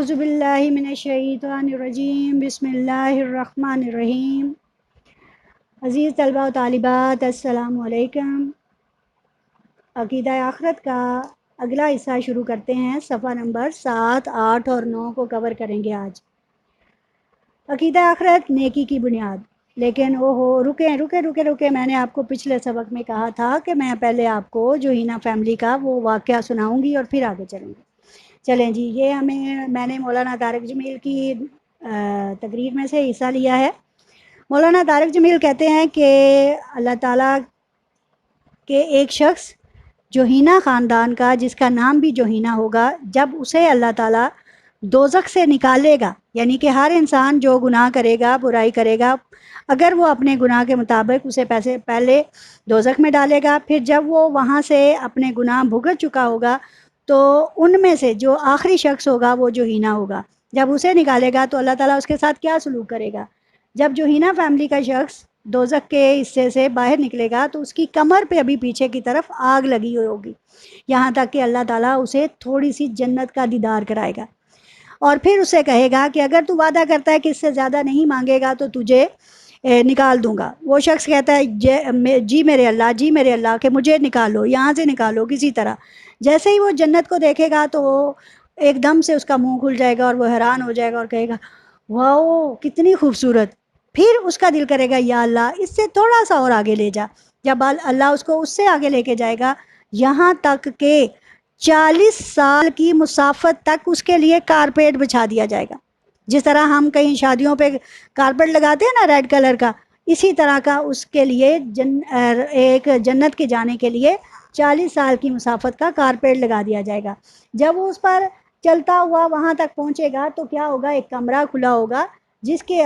औज़ु बिल्लाहि मिनश्शैतानिर्रजीम बिस्मिल्लाहिर्रहमानिर्रहीम। अज़ीज़ तलबा व तालिबात अस्सलामु अलैकुम। अक़ीदा आखिरत का अगला हिस्सा शुरू करते हैं। सफ़ा नंबर 7, 8 और 9 को कवर करेंगे आज। अक़ीदा आखिरत नेकी की बुनियाद। लेकिन ओहो रुके, मैंने आपको पिछले सबक में कहा था कि मैं पहले आपको जो हिना फैमिली का वो वाक़या सुनाऊँगी और फिर आगे चलेंगे। चलें जी, ये मैंने मौलाना तारिक जमील की तकरीर में से हिस्सा लिया है। मौलाना तारिक जमील कहते हैं कि अल्लाह ताला के एक शख्स जोहीना ख़ानदान का, जिसका नाम भी जोहीना होगा, जब उसे अल्लाह ताला दोज़ख से निकालेगा, यानी कि हर इंसान जो गुनाह करेगा, बुराई करेगा, अगर वो अपने गुनाह के मुताबिक उसे पहले दोज़ख में डालेगा, फिर जब वो वहाँ से अपने गुनाह भुगत चुका होगा तो उनमें से जो आखिरी शख्स होगा वो जोहीना होगा। जब उसे निकालेगा तो अल्लाह ताला उसके साथ क्या सलूक करेगा। जब जोहीना फैमिली का शख्स दोज़ख के हिस्से से बाहर निकलेगा तो उसकी कमर पे अभी पीछे की तरफ आग लगी हुई होगी, यहाँ तक कि अल्लाह ताला उसे थोड़ी सी जन्नत का दीदार कराएगा और फिर उसे कहेगा कि अगर तू वादा करता है कि इससे ज़्यादा नहीं मांगेगा तो तुझे निकाल दूंगा। वो शख्स कहता है जी मेरे अल्लाह कि मुझे निकालो, यहाँ से निकालो किसी तरह। जैसे ही वो जन्नत को देखेगा तो एकदम से उसका मुंह खुल जाएगा और वो हैरान हो जाएगा और कहेगा वाओ कितनी खूबसूरत। फिर उसका दिल करेगा या अल्लाह इससे थोड़ा सा और आगे ले जा। जब अल्लाह उसको उससे आगे लेके जाएगा, यहाँ तक के 40 साल की मुसाफत तक उसके लिए कारपेट बिछा दिया जाएगा। जिस तरह हम कहीं शादियों पे कारपेट लगाते हैं ना रेड कलर का, इसी तरह का उसके लिए एक जन्नत के जाने के लिए 40 साल की मुसाफत का कारपेट लगा दिया जाएगा। जब वो उस पर चलता हुआ वहाँ तक पहुँचेगा तो क्या होगा, एक कमरा खुला होगा जिसके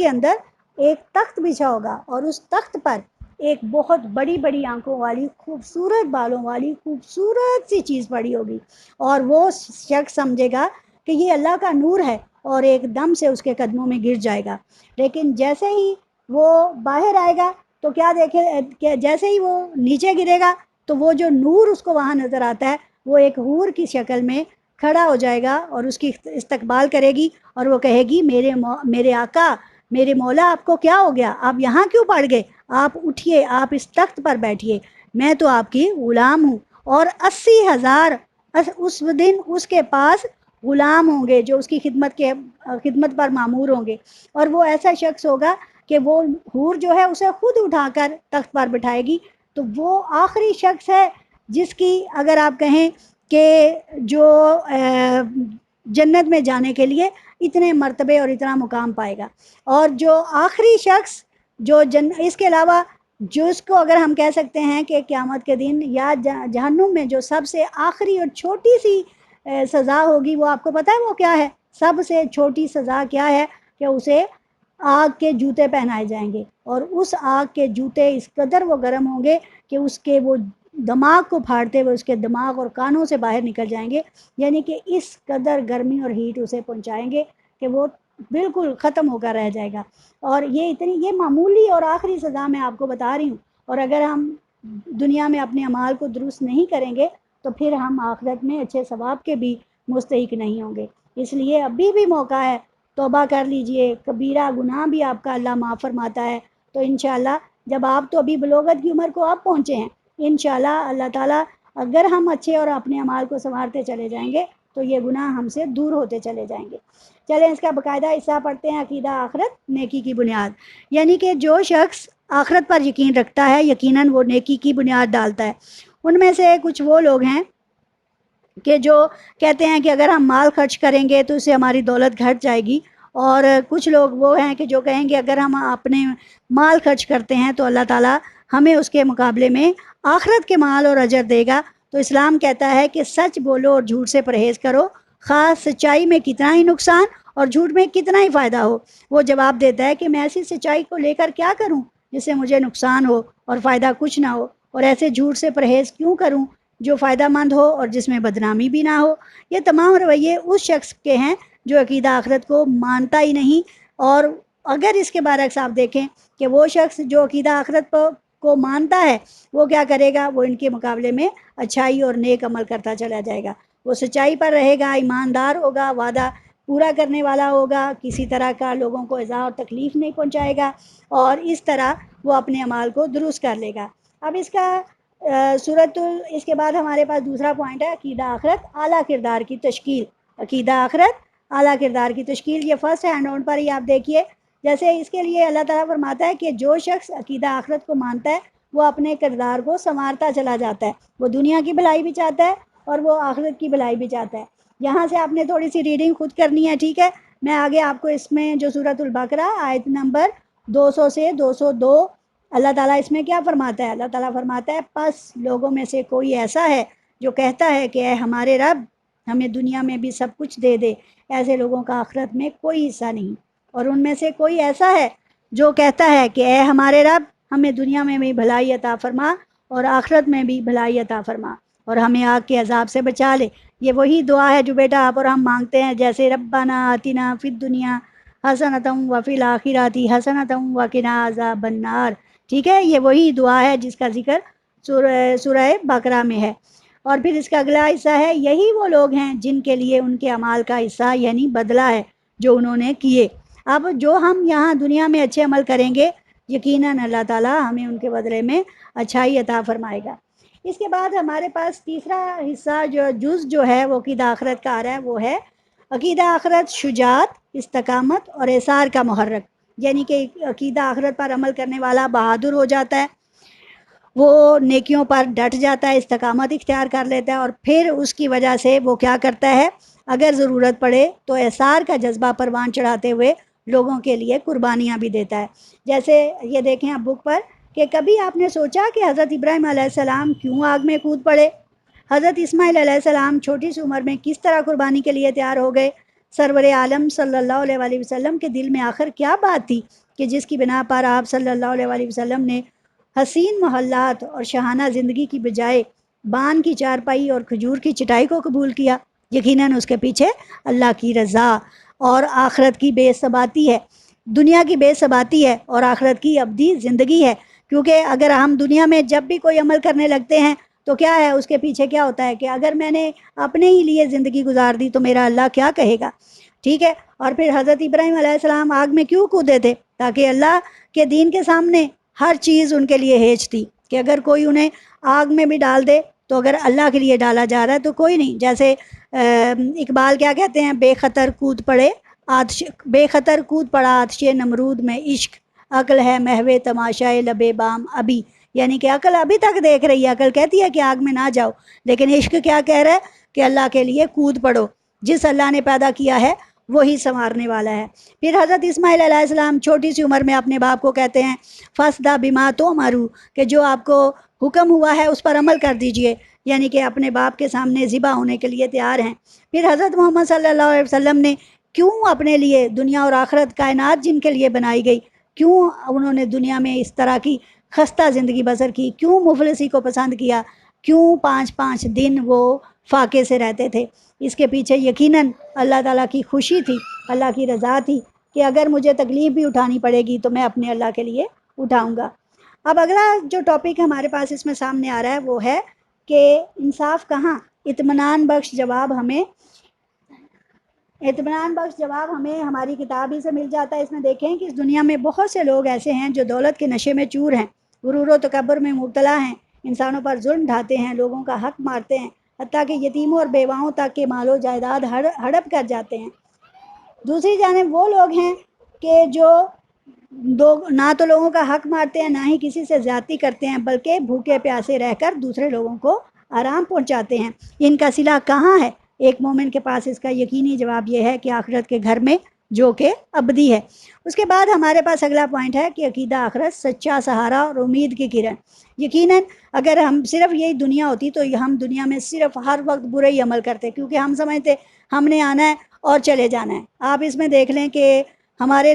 अंदर एक तख्त बिछा होगा और उस तख्त पर एक बहुत बड़ी बड़ी आंखों वाली, खूबसूरत बालों वाली, खूबसूरत सी चीज़ पड़ी होगी और वो शख्स समझेगा कि ये अल्लाह का नूर है और एकदम से उसके कदमों में गिर जाएगा। लेकिन जैसे ही वो बाहर आएगा तो जैसे ही वो नीचे गिरेगा तो वो जो नूर उसको वहाँ नज़र आता है वो एक हूर की शक्ल में खड़ा हो जाएगा और उसकी इस्तकबाल करेगी और वो कहेगी मेरे आका, मेरे मौला, आपको क्या हो गया, आप यहाँ क्यों पड़ गए, आप उठिए, आप इस तख्त पर बैठिए, मैं तो आपकी ग़ुलाम हूँ। और 80,000 उस दिन उसके पास ग़ुलाम होंगे जो उसकी खिदमत पर मामूर होंगे और वो ऐसा शख्स होगा कि वो हूर जो है उसे खुद उठाकर तख्त पर बिठाएगी। तो वो आखिरी शख्स है जिसकी अगर आप कहें कि जो जन्नत में जाने के लिए इतने मर्तबे और इतना मुकाम पाएगा। और जो आखिरी शख्स जो इसके अलावा जो इसको अगर हम कह सकते हैं कि क़यामत के दिन या जहन्नुम में जो सबसे आखिरी और छोटी सी सज़ा होगी, वो आपको पता है वो क्या है? सबसे छोटी सज़ा क्या है कि उसे आग के जूते पहनाए जाएंगे और उस आग के जूते इस कदर वो गर्म होंगे कि उसके वो दिमाग को फाड़ते हुए उसके दिमाग और कानों से बाहर निकल जाएंगे। यानी कि इस कदर गर्मी और हीट उसे पहुंचाएंगे कि वो बिल्कुल ख़त्म होकर रह जाएगा। और ये मामूली और आखिरी सज़ा मैं आपको बता रही हूँ। और अगर हम दुनिया में अपने अमाल को दुरुस्त नहीं करेंगे तो फिर हम आखिरत में अच्छे सवाब के भी मुस्तहिक नहीं होंगे। इसलिए अभी भी मौका है, तौबा कर लीजिए। कबीरा गुनाह भी आपका अल्लाह माफ़ फरमाता है। तो इंशाअल्लाह जब आप तो अभी बलोगत की उम्र को आप पहुँचे हैं, इंशाअल्लाह अल्लाह ताला अगर हम अच्छे और अपने अमाल को संवारते चले जाएंगे तो ये गुनाह हमसे दूर होते चले जाएंगे। चलें इसका बाकायदा हिस्सा पढ़ते हैं। अकीदा आखिरत नेकी की बुनियाद। यानी कि जो शख्स आखिरत पर यकीन रखता है यकीनन वो नेकी की बुनियाद डालता है। उनमें से कुछ वो लोग हैं कि जो कहते हैं कि अगर हम माल खर्च करेंगे तो उससे हमारी दौलत घट जाएगी, और कुछ लोग वो हैं कि जो कहेंगे अगर हम अपने माल खर्च करते हैं तो अल्लाह ताला हमें उसके मुकाबले में आखिरत के माल और अजर देगा। तो इस्लाम कहता है कि सच बोलो और झूठ से परहेज़ करो, ख़ास सच्चाई में कितना ही नुकसान और झूठ में कितना ही फ़ायदा हो। वो जवाब देता है कि मैं ऐसी सच्चाई को लेकर क्या करूं जिससे मुझे नुकसान हो और फ़ायदा कुछ ना हो, और ऐसे झूठ से परहेज़ क्यों करूं जो फ़ायदा मंद हो और जिसमें बदनामी भी ना हो। ये तमाम रवैये उस शख्स के हैं जो अकीदा आखिरत को मानता ही नहीं। और अगर इसके बरअक्स आप देखें कि वो शख्स जो अकीदा आखिरत को मानता है वो क्या करेगा, वो इनके मुकाबले में अच्छाई और नेक अमल करता चला जाएगा। وہ سچائی پر رہے گا، ایماندار ہوگا، وعدہ پورا کرنے والا ہوگا، کسی طرح کا لوگوں کو ایذا اور تکلیف نہیں پہنچائے گا، اور اس طرح وہ اپنے اعمال کو درست کر لے گا۔ اب اس کا اس کے بعد ہمارے پاس دوسرا پوائنٹ ہے عقیدہ آخرت اعلیٰ کردار کی تشکیل۔ عقیدہ آخرت اعلیٰ کردار کی تشکیل، یہ فرسٹ ہینڈ آؤٹ پر ہی آپ دیکھیے، جیسے اس کے لیے اللہ تعالیٰ فرماتا ہے کہ جو شخص عقیدہ آخرت کو مانتا ہے وہ اپنے کردار کو سنوارتا چلا جاتا ہے، وہ دنیا کی بھلائی بھی چاہتا ہے اور وہ آخرت کی بھلائی بھی چاہتا ہے۔ یہاں سے آپ نے تھوڑی سی ریڈنگ خود کرنی ہے، ٹھیک ہے؟ میں آگے آپ کو اس میں جو سورۃ البقرہ آیت نمبر 200 سے 202، اللہ تعالیٰ اس میں کیا فرماتا ہے؟ اللہ تعالیٰ فرماتا ہے پس لوگوں میں سے کوئی ایسا ہے جو کہتا ہے کہ اے ہمارے رب ہمیں دنیا میں بھی سب کچھ دے دے، ایسے لوگوں کا آخرت میں کوئی حصہ نہیں۔ اور ان میں سے کوئی ایسا ہے جو کہتا ہے کہ اے ہمارے رب ہمیں دنیا میں بھی بھلائی عطا فرما اور آخرت میں بھی بھلائی عطا فرما اور ہمیں آگ کے عذاب سے بچا لے۔ یہ وہی دعا ہے جو بیٹا آپ اور ہم مانگتے ہیں، جیسے ربنا آتنا فی الدنیا حسنۃ وفی الآخرۃ حسنۃ وقنا عذاب النار، ٹھیک ہے؟ یہ وہی دعا ہے جس کا ذکر سورہ بقرہ میں ہے۔ اور پھر اس کا اگلا حصہ ہے یہی وہ لوگ ہیں جن کے لیے ان کے اعمال کا حصہ یعنی بدلہ ہے جو انہوں نے کیے۔ اب جو ہم یہاں دنیا میں اچھے عمل کریں گے یقیناً اللہ تعالیٰ ہمیں ان کے بدلے میں اچھائی عطا فرمائے گا۔ اس کے بعد ہمارے پاس تیسرا حصہ جو ہے وہ عقیدہ آخرت کا آ رہا ہے، وہ ہے عقیدہ آخرت شجاعت، استقامت اور ایثار کا محرک، یعنی کہ عقیدہ آخرت پر عمل کرنے والا بہادر ہو جاتا ہے، وہ نیکیوں پر ڈٹ جاتا ہے، استقامت اختیار کر لیتا ہے، اور پھر اس کی وجہ سے وہ کیا کرتا ہے، اگر ضرورت پڑے تو ایثار کا جذبہ پروان چڑھاتے ہوئے لوگوں کے لیے قربانیاں بھی دیتا ہے۔ جیسے یہ دیکھیں آپ بک پر کہ کبھی آپ نے سوچا کہ حضرت ابراہیم علیہ السلام کیوں آگ میں کود پڑے؟ حضرت اسماعیل علیہ السلام چھوٹی سی عمر میں کس طرح قربانی کے لیے تیار ہو گئے؟ سرور عالم صلی اللہ علیہ وسلم کے دل میں آخر کیا بات تھی کہ جس کی بنا پر آپ صلی اللہ علیہ وسلم نے حسین محلات اور شہانہ زندگی کی بجائے بان کی چارپائی اور کھجور کی چٹائی کو قبول کیا؟ یقیناً اس کے پیچھے اللہ کی رضا اور آخرت کی بے ثباتی ہے، دنیا کی بے ثباتی ہے اور آخرت کی ابدی زندگی ہے۔ کیونکہ اگر ہم دنیا میں جب بھی کوئی عمل کرنے لگتے ہیں تو کیا ہے، اس کے پیچھے کیا ہوتا ہے کہ اگر میں نے اپنے ہی لیے زندگی گزار دی تو میرا اللہ کیا کہے گا، ٹھیک ہے؟ اور پھر حضرت ابراہیم علیہ السلام آگ میں کیوں کودے تھے؟ تاکہ اللہ کے دین کے سامنے ہر چیز ان کے لیے ہیج تھی کہ اگر کوئی انہیں آگ میں بھی ڈال دے تو اگر اللہ کے لیے ڈالا جا رہا ہے تو کوئی نہیں۔ جیسے اقبال کیا کہتے ہیں، بے خطر کود پڑا آتش نمرود میں عشق، عقل ہے محو تماشائے لب بام ابھی، یعنی کہ عقل ابھی تک دیکھ رہی ہے، عقل کہتی ہے کہ آگ میں نہ جاؤ، لیکن عشق کیا کہہ رہا ہے کہ اللہ کے لیے کود پڑو، جس اللہ نے پیدا کیا ہے وہی سنوارنے والا ہے۔ پھر حضرت اسماعیل علیہ السلام چھوٹی سی عمر میں اپنے باپ کو کہتے ہیں فَاسْدَ بِمَا تُؤْمَرُ، کہ جو آپ کو حکم ہوا ہے اس پر عمل کر دیجئے، یعنی کہ اپنے باپ کے سامنے ذبح ہونے کے لیے تیار ہیں۔ پھر حضرت محمد صلی اللہ علیہ وسلم نے کیوں اپنے لیے دنیا اور آخرت کائنات جن کے لیے بنائی گئی، کیوں انہوں نے دنیا میں اس طرح کی خستہ زندگی بسر کی، کیوں مفلسی کو پسند کیا، کیوں 5 دن وہ فاقے سے رہتے تھے؟ اس کے پیچھے یقیناً اللہ تعالیٰ کی خوشی تھی، اللہ کی رضا تھی کہ اگر مجھے تکلیف بھی اٹھانی پڑے گی تو میں اپنے اللہ کے لیے اٹھاؤں گا۔ اب اگلا جو ٹاپک ہمارے پاس اس میں سامنے آ رہا ہے وہ ہے کہ انصاف کہاں؟ اطمینان بخش جواب ہمیں ہماری کتاب ہی سے مل جاتا ہے۔ اس میں دیکھیں کہ اس دنیا میں بہت سے لوگ ایسے ہیں جو دولت کے نشے میں چور ہیں، غرور و تکبر میں مبتلا ہیں، انسانوں پر ظلم ڈھاتے ہیں، لوگوں کا حق مارتے ہیں، حتیٰ کہ یتیموں اور بیواؤں تک کے مال و جائیداد ہڑپ کر جاتے ہیں۔ دوسری جانب وہ لوگ ہیں کہ جو نہ تو لوگوں کا حق مارتے ہیں، نہ ہی کسی سے زیادتی کرتے ہیں، بلکہ بھوکے پیاسے رہ کر دوسرے لوگوں کو آرام پہنچاتے ہیں۔ ان کا صلہ کہاں ہے؟ ایک مومن کے پاس اس کا یقینی جواب یہ ہے کہ آخرت کے گھر میں جو کہ ابدی ہے۔ اس کے بعد ہمارے پاس اگلا پوائنٹ ہے کہ عقیدہ آخرت سچا سہارا اور امید کی کرن۔ یقیناً اگر ہم صرف یہی دنیا ہوتی تو ہم دنیا میں صرف ہر وقت برے ہی عمل کرتے، کیونکہ ہم سمجھتے ہم نے آنا ہے اور چلے جانا ہے۔ آپ اس میں دیکھ لیں کہ ہمارے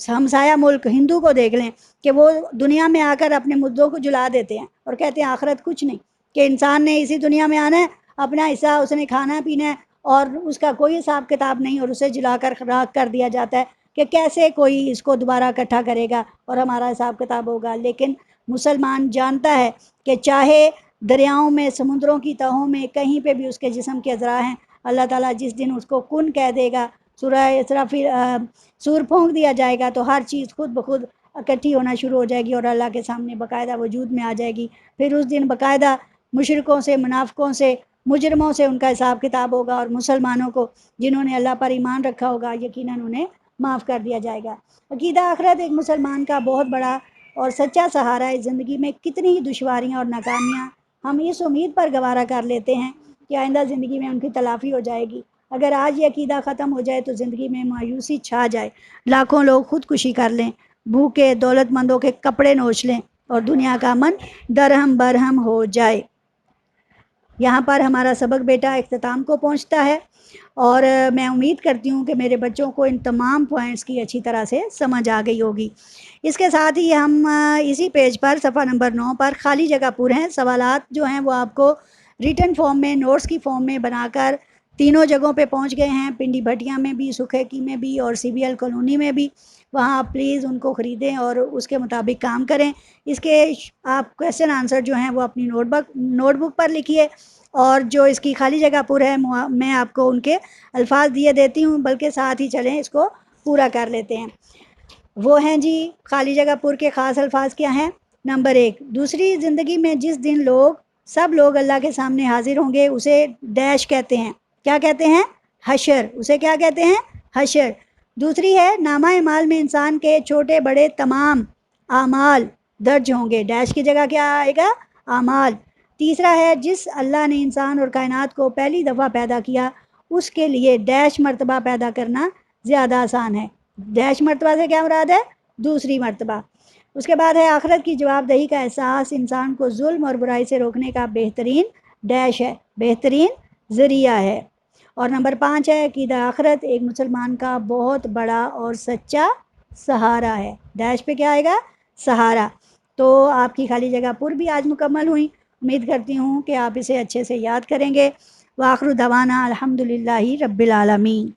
ہمسایہ ملک ہندو کو دیکھ لیں کہ وہ دنیا میں آ کر اپنے مردوں کو جلا دیتے ہیں اور کہتے ہیں آخرت کچھ نہیں، کہ انسان نے اسی دنیا میں آنا ہے، اپنا حصہ اس نے کھانا پینا ہے اور اس کا کوئی حساب کتاب نہیں، اور اسے جلا کر راکھ کر دیا جاتا ہے کہ کیسے کوئی اس کو دوبارہ اکٹھا کرے گا اور ہمارا حساب کتاب ہوگا۔ لیکن مسلمان جانتا ہے کہ چاہے दरियाओं में, समुद्रों की तहों में, कहीं पे भी उसके जिस्म के अज़रा हैं। अल्लाह ताला जिस दिन उसको कुन कह देगा, सूर फूंक दिया जाएगा तो हर चीज़ खुद ब खुद इकट्ठी होना शुरू हो जाएगी और अल्लाह के सामने बाकायदा वजूद में आ जाएगी। फिर उस दिन बाकायदा मुशरिकों से, मुनाफिकों से, मुजरमों से उनका हिसाब किताब होगा, और मुसलमानों को जिन्होंने अल्लाह पर ईमान रखा होगा यकीनन उन्हें माफ़ कर दिया जाएगा। अकीदा आखिरत एक मुसलमान का बहुत बड़ा और सच्चा सहारा है। ज़िंदगी में कितनी ही दुश्वारियाँ और नाकामियाँ हम इस उम्मीद पर गवारा कर लेते हैं कि आइंदा ज़िंदगी में उनकी तलाफ़ी हो जाएगी। अगर आज ये अकीदा ख़त्म हो जाए तो ज़िंदगी में मायूसी छा जाए, लाखों लोग ख़ुदकुशी कर लें, भूखे दौलतमंदों के कपड़े नोच लें और दुनिया का अमन दरहम बरहम हो जाए। यहाँ पर हमारा सबक बेटा इख्तिताम को पहुँचता है, और मैं उम्मीद करती हूँ कि मेरे बच्चों को इन तमाम पॉइंट्स की अच्छी तरह से समझ आ गई होगी। इसके साथ ही हम इसी पेज पर सफ़ा नंबर 9 पर खाली जगह पूरे हैं सवालात जो हैं वो आपको रिटन फॉर्म में, नोट्स की फॉर्म में बनाकर तीनों जगहों पे पहुंच गए हैं, पिंडी भटिया में भी, सुखेकी में भी और CBL कॉलोनी में भी। वहाँ आप प्लीज़ उनको ख़रीदें और उसके मुताबिक काम करें। इसके आप क्वेश्चन आंसर जो हैं वो अपनी नोटबुक पर लिखिए, और जो इसकी खाली जगह पूरा है मैं आपको उनके अल्फाज दिए देती हूँ, बल्कि साथ ही चलें इसको पूरा कर लेते हैं। वो हैं जी, खाली जगह पुर के ख़ास अल्फाज क्या हैं। नंबर 1, दूसरी ज़िंदगी में जिस दिन सब लोग अल्लाह के सामने हाजिर होंगे उसे डैश कहते हैं। क्या कहते हैं? हशर। उसे क्या कहते हैं? हशर। दूसरी है, नामा अमाल में इंसान के छोटे बड़े तमाम आमाल दर्ज होंगे। डैश की जगह क्या आएगा? आमाल। तीसरा है, जिस अल्लाह ने इंसान और कायनात को पहली दफ़ा पैदा किया उसके लिए डैश मर्तबा पैदा करना ज़्यादा आसान है। डैश मर्तबा से क्या मुराद है? दूसरी मर्तबा। उसके बाद है, आखिरत की जवाबदही का एहसास इंसान को जुल्म और बुराई से रोकने का बेहतरीन डैश है, बेहतरीन ज़रिया है। और नंबर 5 है, अक़ीदा आखिरत एक मुसलमान का बहुत बड़ा और सच्चा सहारा है। डैश पे क्या आएगा? सहारा। तो आपकी खाली जगह पुर भी आज मुकम्मल हुई। उम्मीद करती हूँ कि आप इसे अच्छे से याद करेंगे। व आखिर दवाना अल्हम्दुलिल्लाहि रब्बिल आलमीन।